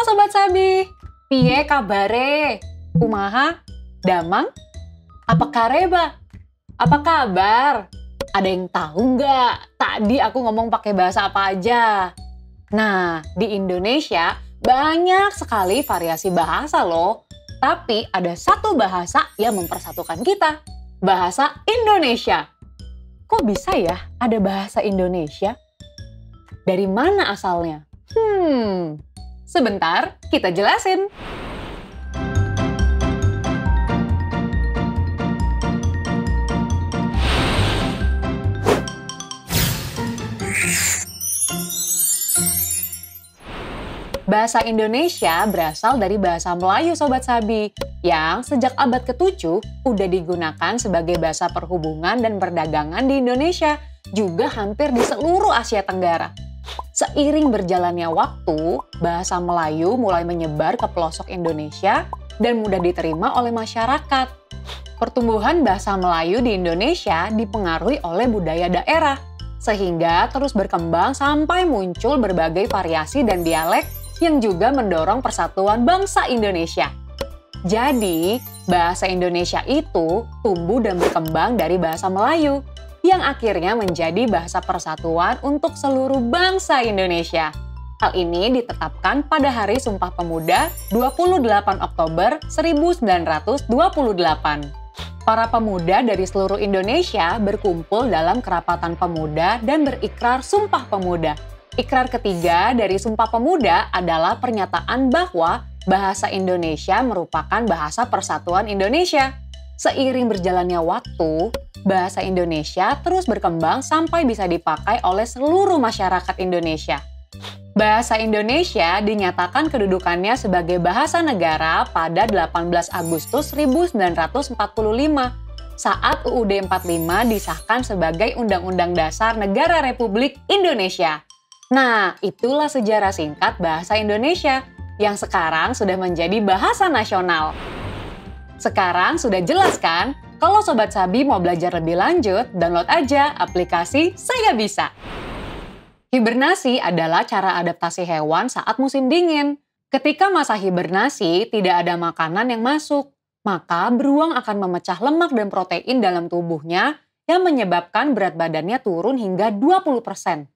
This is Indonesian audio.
Sobat Sabi, piye kabare? Kumaha? Damang? Apa kareba? Apa kabar? Ada yang tahu nggak? Tadi aku ngomong pakai bahasa apa aja? Nah, di Indonesia banyak sekali variasi bahasa loh. Tapi ada satu bahasa yang mempersatukan kita. Bahasa Indonesia. Kok bisa ya ada bahasa Indonesia? Dari mana asalnya? Sebentar, kita jelasin. Bahasa Indonesia berasal dari bahasa Melayu Sobat Sabi, yang sejak abad ke-7 udah digunakan sebagai bahasa perhubungan dan perdagangan di Indonesia, juga hampir di seluruh Asia Tenggara. Seiring berjalannya waktu, bahasa Melayu mulai menyebar ke pelosok Indonesia dan mudah diterima oleh masyarakat. Pertumbuhan bahasa Melayu di Indonesia dipengaruhi oleh budaya daerah, sehingga terus berkembang sampai muncul berbagai variasi dan dialek yang juga mendorong persatuan bangsa Indonesia. Jadi, bahasa Indonesia itu tumbuh dan berkembang dari bahasa Melayu, yang akhirnya menjadi bahasa persatuan untuk seluruh bangsa Indonesia. Hal ini ditetapkan pada Hari Sumpah Pemuda 28 Oktober 1928. Para pemuda dari seluruh Indonesia berkumpul dalam kerapatan pemuda dan berikrar Sumpah Pemuda. Ikrar ketiga dari Sumpah Pemuda adalah pernyataan bahwa bahasa Indonesia merupakan bahasa persatuan Indonesia. Seiring berjalannya waktu, bahasa Indonesia terus berkembang sampai bisa dipakai oleh seluruh masyarakat Indonesia. Bahasa Indonesia dinyatakan kedudukannya sebagai bahasa negara pada 18 Agustus 1945 saat UUD 45 disahkan sebagai Undang-Undang Dasar Negara Republik Indonesia. Nah, itulah sejarah singkat bahasa Indonesia yang sekarang sudah menjadi bahasa nasional. Sekarang sudah jelas kan? Kalau Sobat Sabi mau belajar lebih lanjut, download aja aplikasi Saya Bisa. Hibernasi adalah cara adaptasi hewan saat musim dingin. Ketika masa hibernasi, tidak ada makanan yang masuk, maka beruang akan memecah lemak dan protein dalam tubuhnya yang menyebabkan berat badannya turun hingga 20%.